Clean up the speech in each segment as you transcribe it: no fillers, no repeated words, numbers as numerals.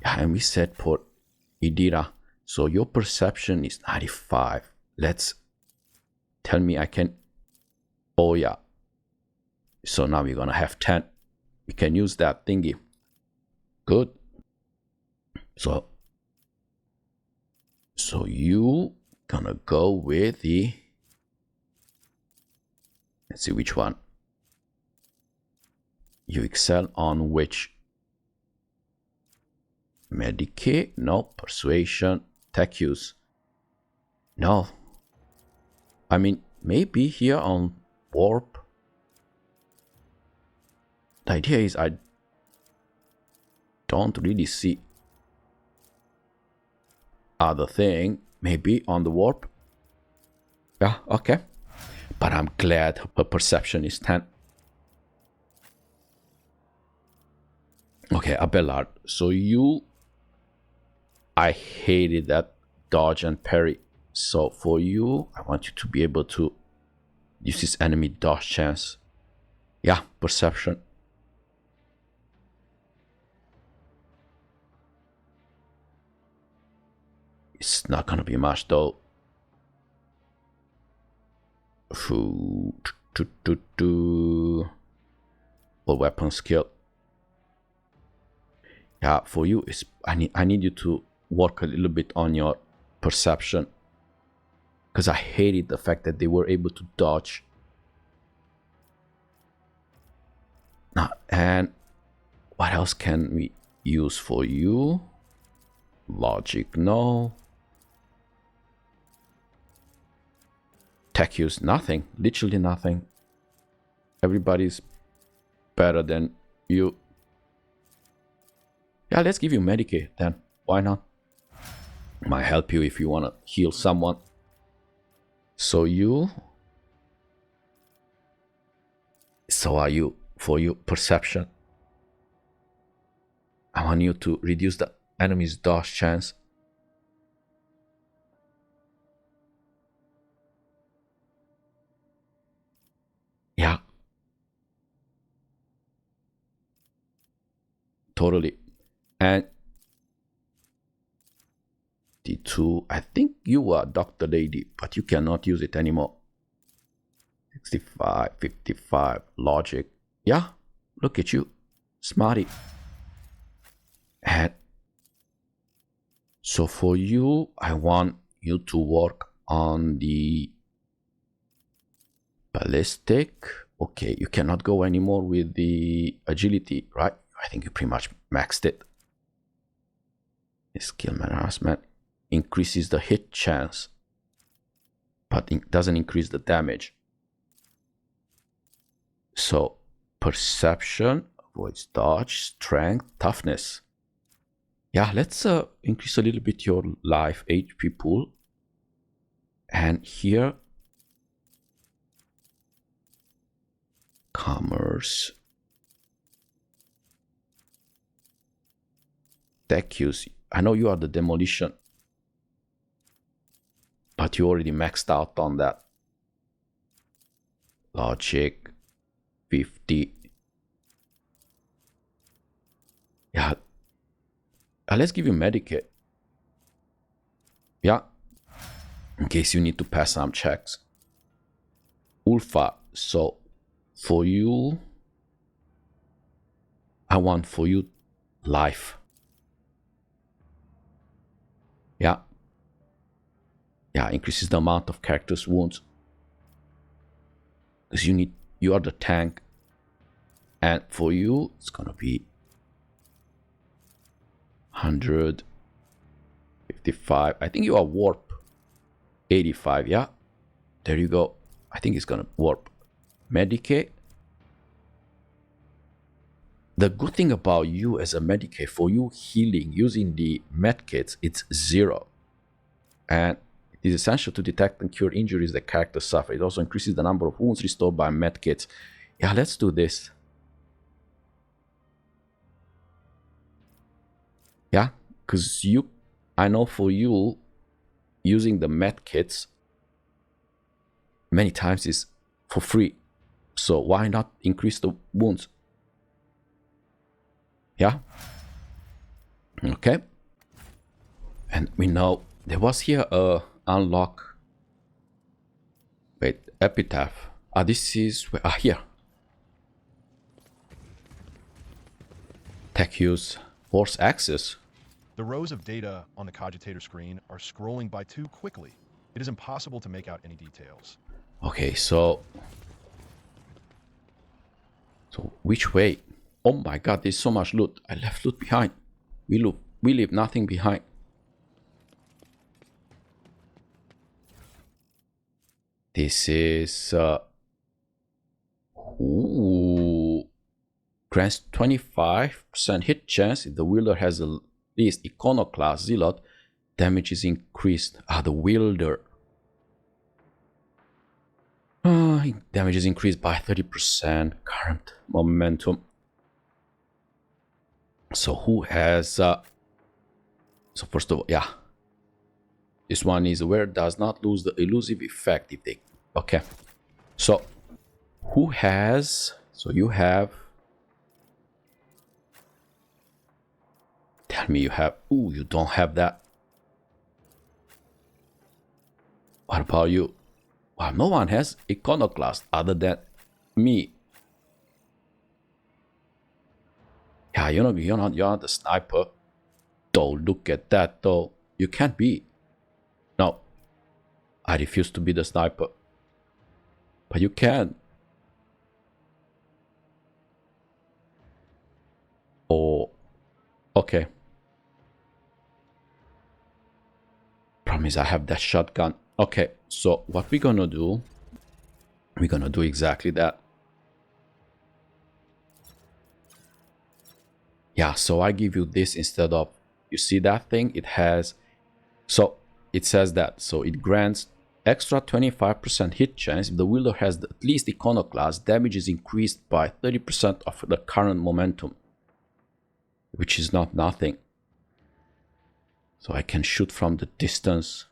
Yeah, and we said for Idira, so your perception is 95. Let's tell me I can. Oh yeah. So now we're gonna have 10. We can use that thingy. Good. So you gonna go with the. Let's see which one. You excel on which? Medicate? No. Persuasion. Tech use? No. I mean, maybe here on warp. The idea is I don't really see other thing. Maybe on the warp. Yeah, okay. But I'm glad her perception is 10. Okay, Abelard. So you... I hated that dodge and parry. So for you, I want you to be able to use this enemy dodge chance. Yeah, perception. It's not gonna be much though. Or weapon skill. Yeah, for you, it's I need you to work a little bit on your perception, because I hated the fact that they were able to dodge. Now, and what else can we use for you? Logic, no. Tech use, nothing. Literally nothing. Everybody's better than you. Yeah, let's give you Medicaid then. Why not? Might help you if you want to heal someone. So you... So are you. For you, perception. I want you to reduce the enemy's dodge chance. Yeah. Totally. And D2, I think you are Dr. Lady, but you cannot use it anymore. 65, 55, logic. Yeah, look at you, smarty. And so for you, I want you to work on the ballistic. Okay, you cannot go anymore with the agility, right? I think you pretty much maxed it. Skill harassment increases the hit chance, but it doesn't increase the damage. So perception, avoids dodge, strength, toughness. Yeah, let's increase a little bit your life HP pool. And here, commerce, tech use. I know you are the demolition, but you already maxed out on that. Logic, 50. Yeah. Let's give you Medicate. Yeah. In case you need to pass some checks. Ulfa. So for you, I want for you life. Yeah. Yeah, increases the amount of characters' wounds. Because you are the tank. And for you, it's gonna be 100, 55. I think you are warp. 85, yeah. There you go. I think it's gonna warp. Medicate. The good thing about you as a Medicate, for you healing using the medkits, it's 0. And it is essential to detect and cure injuries that characters suffer. It also increases the number of wounds restored by medkits. Yeah, let's do this. Yeah, because I know for you, using the medkits many times is for free. So why not increase the wounds? Yeah. Okay. And we know there was here a unlock. Wait, Epitaph. This is where, here. Tech use force access. The rows of data on the cogitator screen are scrolling by too quickly. It is impossible to make out any details. Okay, so which way? Oh my god, there's so much loot. I left loot behind. We leave nothing behind. This is grants 25% hit chance if the wielder has at least iconoclast zealot. Damage is increased. The wielder. Damage is increased by 30%. Current momentum. So who has... so first of all, yeah. This one is where it does not lose the elusive effect if they... Okay. So, who has... So you have... Tell me you have... Ooh, you don't have that. What about you? Well, no one has iconoclast other than me. Yeah, you're not a sniper. Though, look at that though. You can't be. No. I refuse to be the sniper. But you can. Oh. Okay. Promise I have that shotgun. Okay, so what we're gonna do exactly that. Yeah, so I give you this instead of, you see that thing? It has, so it says that, so it grants extra 25% hit chance if the wielder has at least iconoclast. Damage is increased by 30% of the current momentum, which is not nothing. So I can shoot from the distance.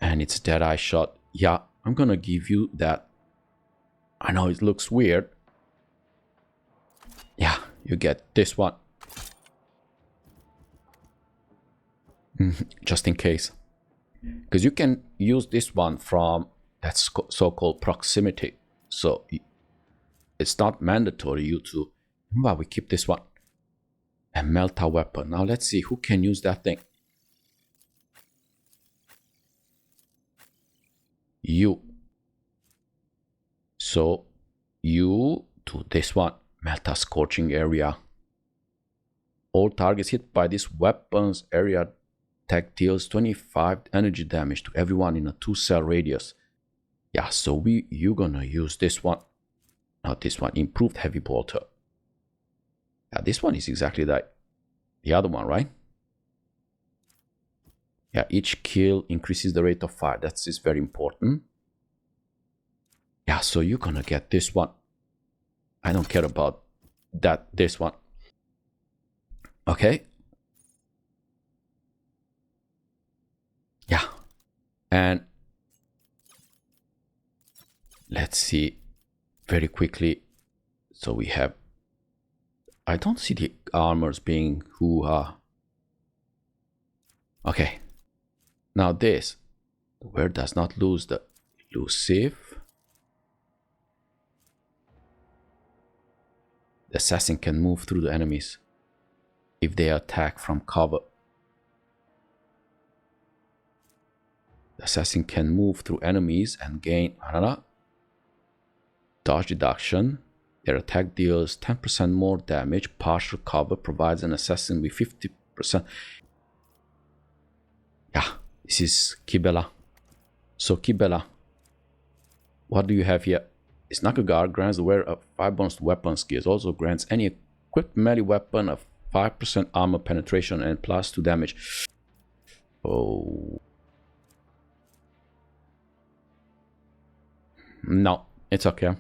And it's dead eye shot. Yeah, I'm gonna give you that. I know it looks weird. Yeah, you get this one. Just in case. Because you can use this one from that so-called proximity. So it's not mandatory you to... Well, we keep this one. A melta weapon. Now let's see who can use that thing. You. So you do this one. Melta scorching area. All targets hit by this weapons area attack deals 25 energy damage to everyone in a 2-cell radius. Yeah, so you're gonna use this one. Not this one. Improved heavy bolter. Yeah, this one is exactly like the other one, right? Yeah, each kill increases the rate of fire. That is very important. Yeah, so you're gonna get this one. I don't care about that. This one. Okay. Yeah. And let's see very quickly. So we have... I don't see the armors being who are... Okay. Now this. The word does not lose the elusive. The assassin can move through the enemies if they attack from cover. The assassin can move through enemies and gain dodge deduction. Their attack deals 10% more damage. Partial cover provides an assassin with 50%. Yeah, this is Kibela. So Kibela, what do you have here? This Nakagard grants the wearer of 5 bonus to weapon skills. Also grants any equipped melee weapon of 5% armor penetration and +2 damage. Oh. No, it's okay.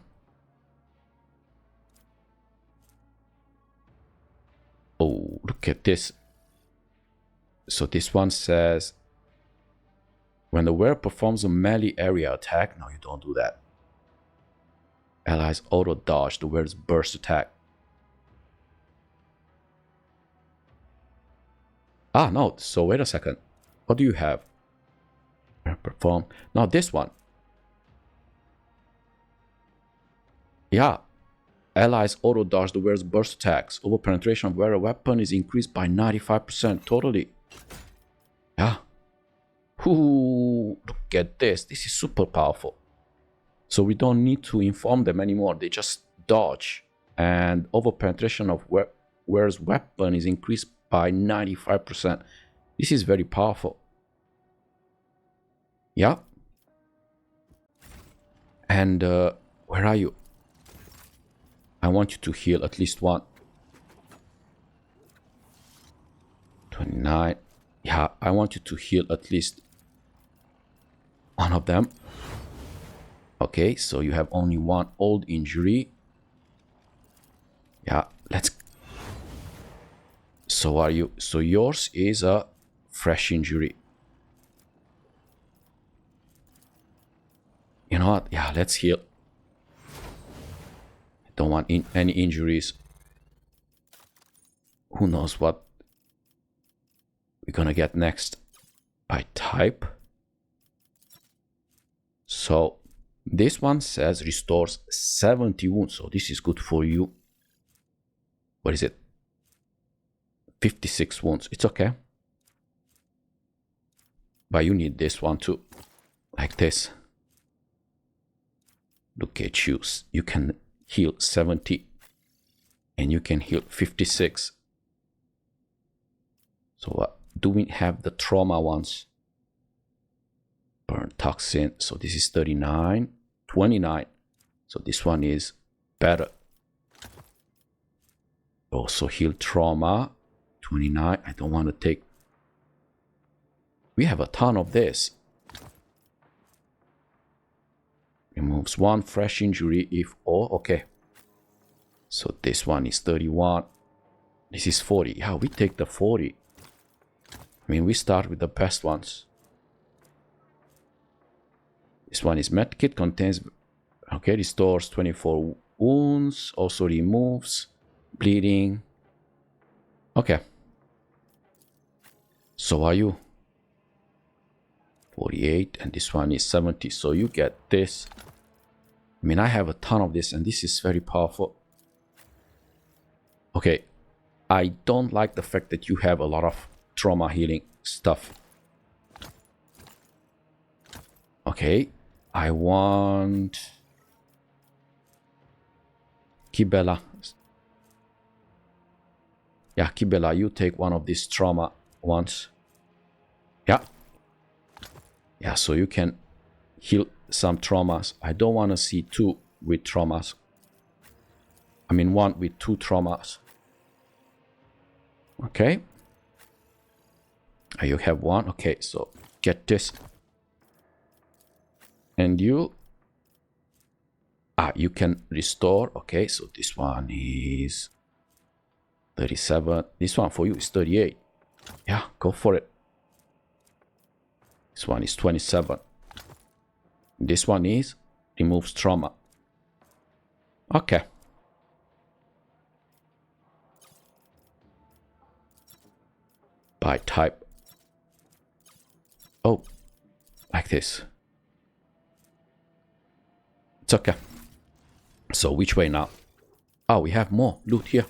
Oh, look at this. So this one says, when the wearer performs a melee area attack, no, you don't do that. Allies auto dodge towards burst attack. Ah, no. So wait a second. What do you have? Perform. Now this one. Yeah. Allies auto dodge towards burst attacks. Over penetration of where a weapon is increased by 95%. Totally. Yeah. Ooh, look at this. This is super powerful. So we don't need to inform them anymore. They just dodge. And over penetration of where's weapon is increased by 95%. This is very powerful. Yeah. And where are you? I want you to heal at least one. 29. Yeah, I want you to heal at least one of them. Okay, so you have only one old injury. Yeah, let's... So are you... So yours is a fresh injury. You know what? Yeah, let's heal. Don't want any injuries. Who knows what we're gonna get next. By type. So this one says restores 70 wounds. So this is good for you. What is it? 56 wounds. It's okay. But you need this one too. Like this. Look at you. You can heal 70. And you can heal 56. So do we have the trauma ones? Burn toxin. So this is 39. 29. So this one is better. Also heal trauma. 29. I don't want to take... We have a ton of this. Removes one fresh injury if... Oh, okay. So this one is 31. This is 40. Yeah, we take the 40. I mean, we start with the best ones. This one is medkit. Contains... Okay, restores 24 wounds. Also removes bleeding. Okay. So are you? 48, and this one is 70. So you get this. I mean, I have a ton of this, and this is very powerful. Okay. I don't like the fact that you have a lot of trauma healing stuff. Okay. I want... Kibela. Yeah, Kibela, you take one of these trauma ones. Yeah. Yeah, so you can heal some traumas. I don't want to see two with traumas. I mean, one with two traumas. Okay. You have one. Okay, so get this. And you... you can restore. Okay, so this one is 37. This one for you is 38. Yeah, go for it. This one is 27. This one is removes trauma. Okay. By type. Oh, like this. It's okay. So which way now? Oh, we have more loot here.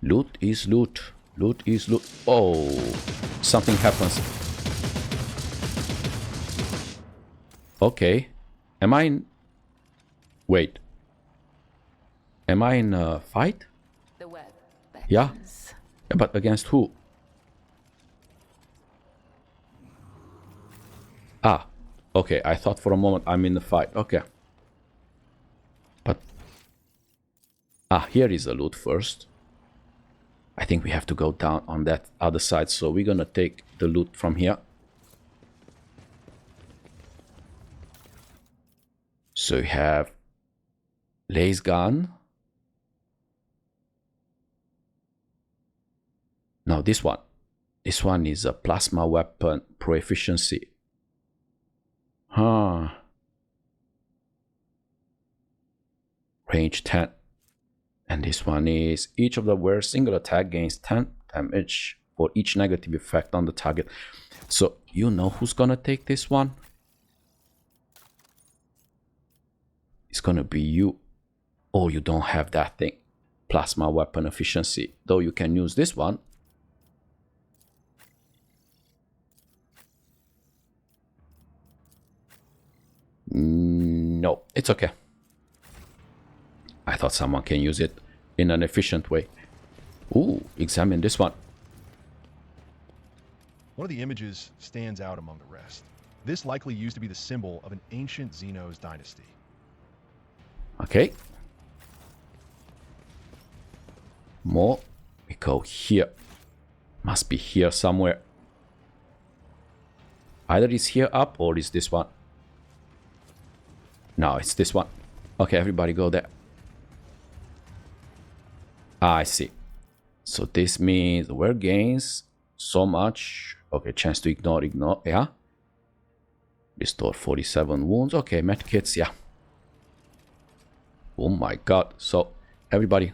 Loot is loot. Loot is loot. Oh, something happens. Okay. Am I in... Wait. Am I in a fight? The web Yeah. beckons. Yeah, but against who? Ah. Okay, I thought for a moment I'm in the fight. Okay. But... here is the loot first. I think we have to go down on that other side, so we're gonna take the loot from here. So we have laser gun. Now this one. This one is a plasma weapon pro efficiency. Huh. Range 10. And this one is each of the wearer single attack gains 10 damage for each negative effect on the target. So you know who's gonna take this one? It's gonna be you. Oh, you don't have that thing. Plasma weapon efficiency. Though you can use this one. No, it's okay. I thought someone can use it in an efficient way. Ooh, examine this one. One of the images stands out among the rest. This likely used to be the symbol of an ancient Xenos dynasty. Okay. More. We go here. Must be here somewhere. Either it's here up or it's this one. No, it's this one. Okay, everybody go there. I see. So this means the wearer gains so much. Okay, chance to ignore, yeah. Restore 47 wounds. Okay, medkits, yeah. Oh my god. So, everybody.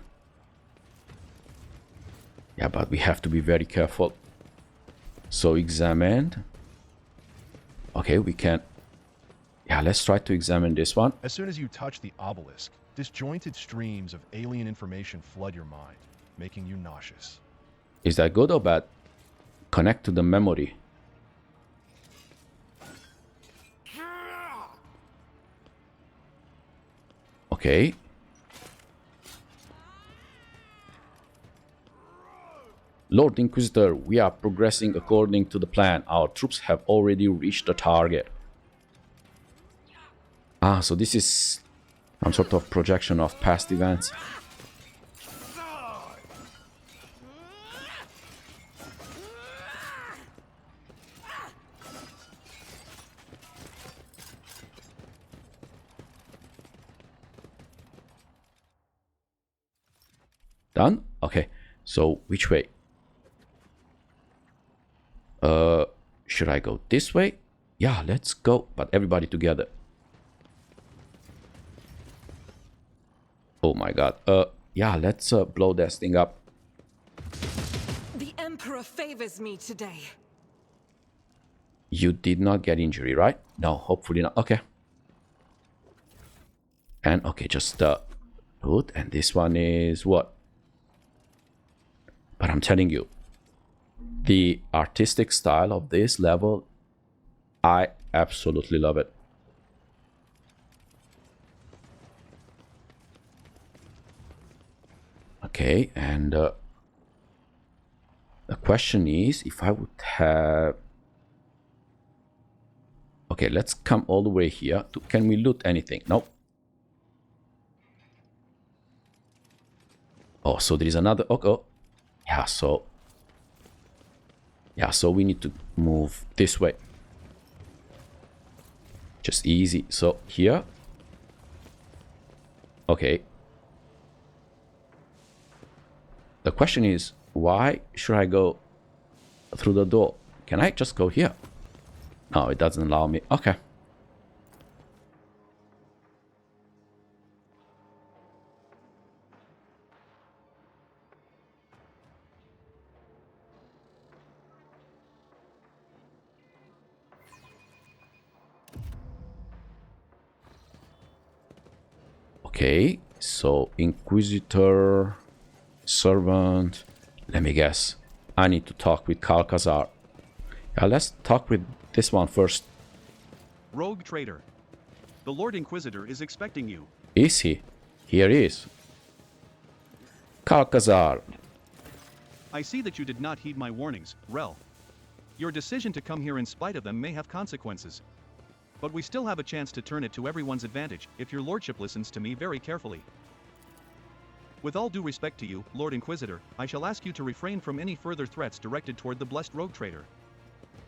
Yeah, but we have to be very careful. So, examined. Okay, we can. Yeah, let's try to examine this one. As soon as you touch the obelisk, disjointed streams of alien information flood your mind, making you nauseous. Is that good or bad? Connect to the memory. Okay. Lord Inquisitor, we are progressing according to the plan. Our troops have already reached the target. Ah, so this is some sort of projection of past events. Done? Okay. So which way? Should I go this way? Yeah, let's go. But everybody together. Oh my god. Yeah, let's blow this thing up. The Emperor favors me today. You did not get injury, right? No, hopefully not. Okay. And okay, just put. And this one is what? But I'm telling you, the artistic style of this level, I absolutely love it. Okay, and the question is if I would have... Okay, let's come all the way here. Can we loot anything? Nope. Oh, so there is another... Okay. Yeah, so... Yeah, so we need to move this way. Just easy. So, here. Okay. The question is, why should I go through the door? Can I just go here? No, it doesn't allow me. Okay. Okay, so Inquisitor, Servant, let me guess. I need to talk with Calcazar. Yeah, let's talk with this one first. Rogue traitor. The Lord Inquisitor is expecting you. Is he? Here he is. Calcazar. I see that you did not heed my warnings, Rel. Your decision to come here in spite of them may have consequences. But we still have a chance to turn it to everyone's advantage if your lordship listens to me very carefully. With all due respect to you, Lord Inquisitor, I shall ask you to refrain from any further threats directed toward the blessed rogue traitor.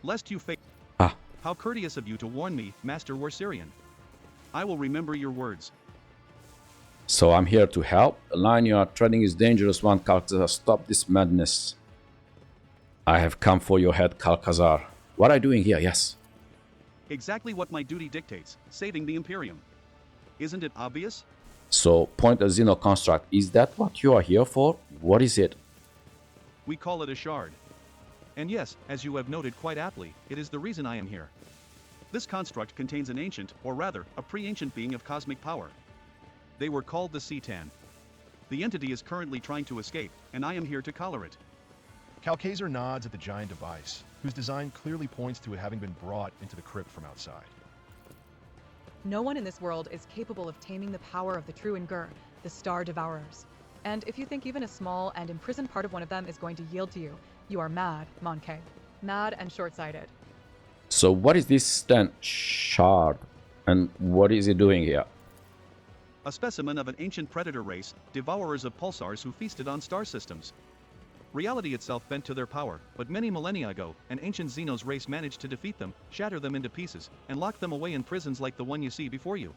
Lest you face... Ah. How courteous of you to warn me, Master Warsirian. I will remember your words. So I'm here to help. The line you are treading is dangerous one, Calcazar. Stop this madness. I have come for your head, Calcazar. What are you doing here? Yes. Exactly what my duty dictates, saving the Imperium. Isn't it obvious? So, point a xeno construct. Is that what you are here for? What is it? We call it a shard. And yes, as you have noted quite aptly, it is the reason I am here. This construct contains an ancient, or rather, a pre-ancient being of cosmic power. They were called the Cetan. The entity is currently trying to escape, and I am here to collar it. Calcazar nods at the giant device, whose design clearly points to it having been brought into the crypt from outside. No one in this world is capable of taming the power of the true Ingur, the star-devourers. And if you think even a small and imprisoned part of one of them is going to yield to you, you are mad, Monkey. Mad and short-sighted. So what is this then shard? And what is it doing here? A specimen of an ancient predator race, devourers of pulsars who feasted on star systems. Reality itself bent to their power, but many millennia ago, an ancient Xenos race managed to defeat them, shatter them into pieces, and lock them away in prisons like the one you see before you.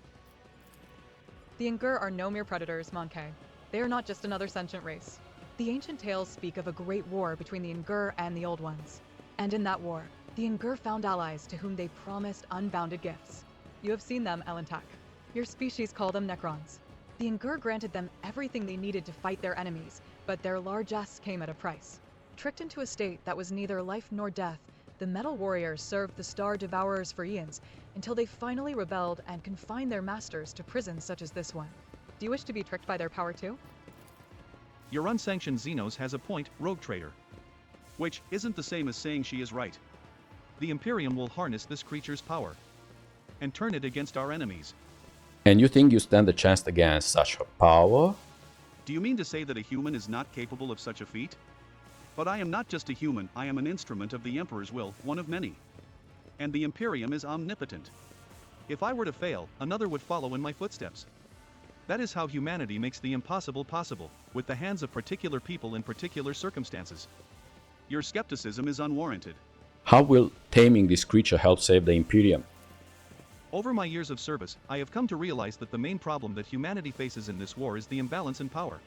The Ingur are no mere predators, Monkey. They are not just another sentient race. The ancient tales speak of a great war between the Ingur and the Old Ones. And in that war, the Ingur found allies to whom they promised unbounded gifts. You have seen them, Elentak. Your species call them Necrons. The Ingur granted them everything they needed to fight their enemies, but their largesse came at a price. Tricked into a state that was neither life nor death, the Metal Warriors served the Star Devourers for eons, until they finally rebelled and confined their masters to prisons such as this one. Do you wish to be tricked by their power too? Your unsanctioned Xenos has a point, rogue trader. Which isn't the same as saying she is right. The Imperium will harness this creature's power and turn it against our enemies. And you think you stand a chance against such a power? Do you mean to say that a human is not capable of such a feat? But I am not just a human, I am an instrument of the Emperor's will, one of many. And the Imperium is omnipotent. If I were to fail, another would follow in my footsteps. That is how humanity makes the impossible possible, with the hands of particular people in particular circumstances. Your skepticism is unwarranted. How will taming this creature help save the Imperium? Over my years of service, I have come to realize that the main problem that humanity faces in this war is the imbalance in power.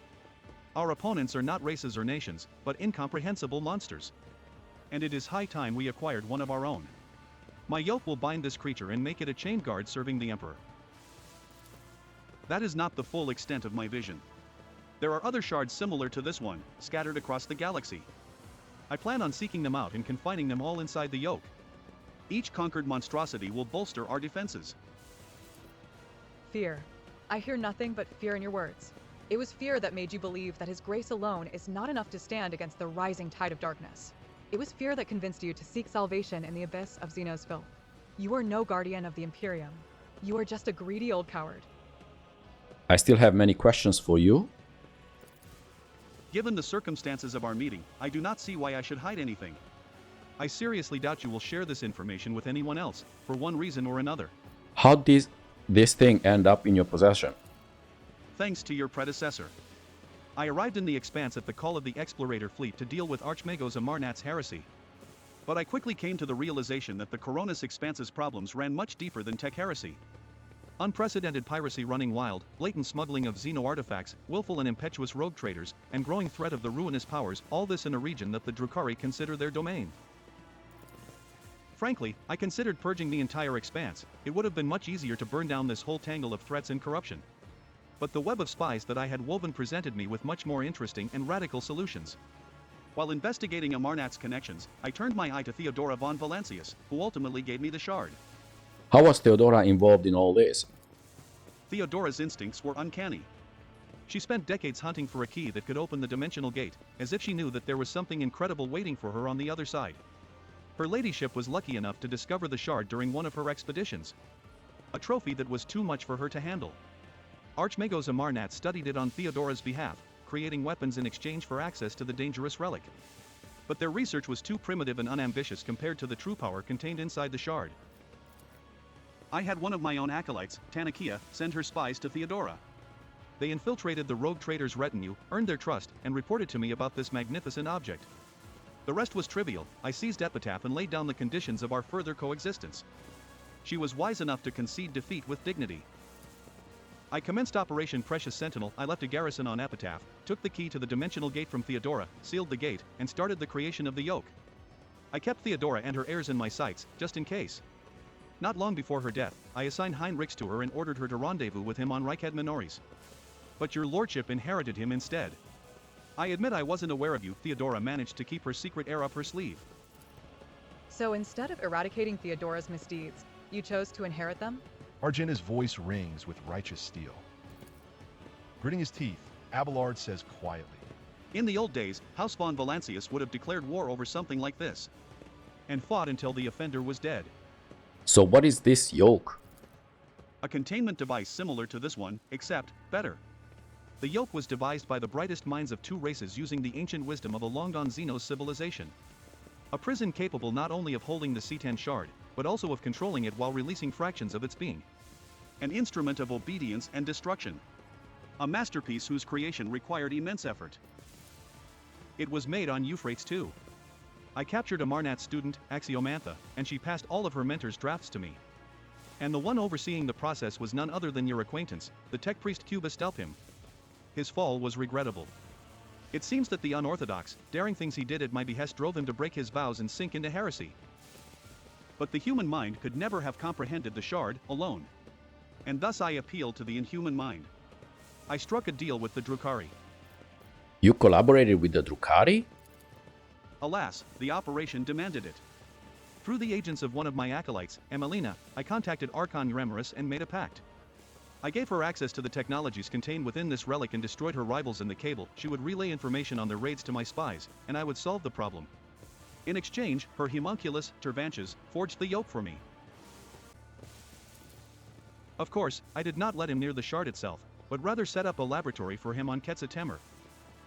Our opponents are not races or nations, but incomprehensible monsters. And it is high time we acquired one of our own. My yoke will bind this creature and make it a chained guard serving the Emperor. That is not the full extent of my vision. There are other shards similar to this one, scattered across the galaxy. I plan on seeking them out and confining them all inside the yoke. Each conquered monstrosity will bolster our defenses. Fear. I hear nothing but fear in your words. It was fear that made you believe that His grace alone is not enough to stand against the rising tide of darkness. It was fear that convinced you to seek salvation in the abyss of Xenos filth. You are no guardian of the Imperium. You are just a greedy old coward. I still have many questions for you. Given the circumstances of our meeting, I do not see why I should hide anything. I seriously doubt you will share this information with anyone else, for one reason or another. How did this thing end up in your possession? Thanks to your predecessor. I arrived in the Expanse at the call of the Explorator fleet to deal with Archmagos Amarnat's heresy. But I quickly came to the realization that the Coronis Expanse's problems ran much deeper than tech heresy. Unprecedented piracy running wild, blatant smuggling of xeno artifacts, willful and impetuous rogue traders, and growing threat of the ruinous powers, all this in a region that the Drukhari consider their domain. Frankly, I considered purging the entire Expanse. It would have been much easier to burn down this whole tangle of threats and corruption. But the web of spies that I had woven presented me with much more interesting and radical solutions. While investigating Amarnat's connections, I turned my eye to Theodora von Valancius, who ultimately gave me the shard. How was Theodora involved in all this? Theodora's instincts were uncanny. She spent decades hunting for a key that could open the dimensional gate, as if she knew that there was something incredible waiting for her on the other side. Her ladyship was lucky enough to discover the shard during one of her expeditions. A trophy that was too much for her to handle. Archmagos Amarnat studied it on Theodora's behalf, creating weapons in exchange for access to the dangerous relic. But their research was too primitive and unambitious compared to the true power contained inside the shard. I had one of my own acolytes, Tanakia, send her spies to Theodora. They infiltrated the rogue trader's retinue, earned their trust, and reported to me about this magnificent object. The rest was trivial. I seized Epitaph and laid down the conditions of our further coexistence. She was wise enough to concede defeat with dignity. I commenced Operation Precious Sentinel. I left a garrison on Epitaph, took the key to the dimensional gate from Theodora, sealed the gate, and started the creation of the Yoke. I kept Theodora and her heirs in my sights, just in case. Not long before her death, I assigned Heinrichs to her and ordered her to rendezvous with him on Reichhead Minoris. But your lordship inherited him instead. I admit I wasn't aware of you. Theodora managed to keep her secret heir up her sleeve. So instead of eradicating Theodora's misdeeds, you chose to inherit them? Argenna's voice rings with righteous steel. Gritting his teeth, Abelard says quietly, In the old days, House von Valancius would have declared war over something like this. And fought until the offender was dead. So what is this yoke? A containment device similar to this one, except better. The yoke was devised by the brightest minds of two races using the ancient wisdom of a long-gone xenos civilization. A prison capable not only of holding the C10 shard, but also of controlling it while releasing fractions of its being. An instrument of obedience and destruction. A masterpiece whose creation required immense effort. It was made on Euphrates too. I captured a Marnat student, Axiomantha, and she passed all of her mentor's drafts to me. And the one overseeing the process was none other than your acquaintance, the tech priest Cubus Delphim. His fall was regrettable. It seems that the unorthodox, daring things he did at my behest drove him to break his vows and sink into heresy. But the human mind could never have comprehended the shard alone. And thus I appealed to the inhuman mind. I struck a deal with the Drukhari. You collaborated with the Drukhari? Alas, the operation demanded it. Through the agents of one of my acolytes, Emelina, I contacted Archon Euremerus and made a pact. I gave her access to the technologies contained within this relic and destroyed her rivals in the cable. She would relay information on their raids to my spies, and I would solve the problem. In exchange, her homunculus, Tervanches, forged the yoke for me. Of course, I did not let him near the shard itself, but rather set up a laboratory for him on Quetzaltemur.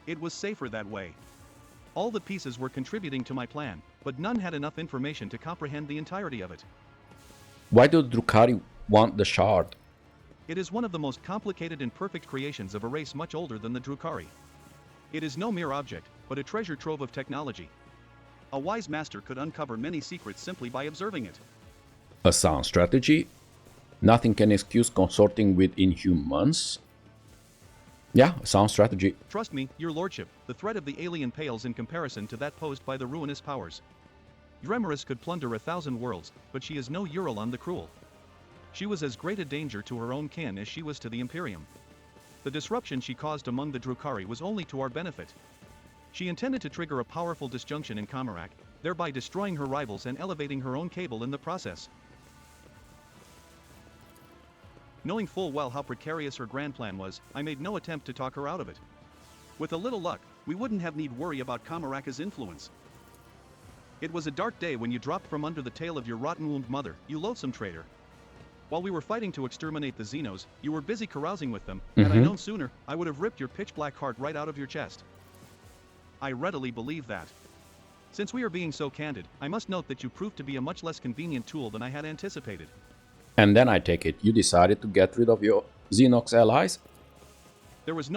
It was safer that way. All the pieces were contributing to my plan, but none had enough information to comprehend the entirety of it. Why do the Drukhari want the shard? It is one of the most complicated and perfect creations of a race much older than the Drukhari. It is no mere object, but a treasure trove of technology. A wise master could uncover many secrets simply by observing it. A sound strategy? Nothing can excuse consorting with inhumans? Yeah, a sound strategy. Trust me, your lordship, the threat of the alien pales in comparison to that posed by the ruinous powers. Euremerus could plunder 1,000 worlds, but she is no Eurolon the Cruel. She was as great a danger to her own kin as she was to the Imperium. The disruption she caused among the Drukhari was only to our benefit. She intended to trigger a powerful disjunction in Comarak, thereby destroying her rivals and elevating her own cable in the process. Knowing full well how precarious her grand plan was, I made no attempt to talk her out of it. With a little luck, we wouldn't have need worry about Comaraka's influence. It was a dark day when you dropped from under the tail of your rotten-wombed mother, you loathsome traitor. While we were fighting to exterminate the xenos, you were busy carousing with them. Had I known sooner, I would have ripped your pitch-black heart right out of your chest. I readily believe that. Since we are being so candid, I must note that you proved to be a much less convenient tool than I had anticipated. And then I take it you decided to get rid of your Xenox allies? There was no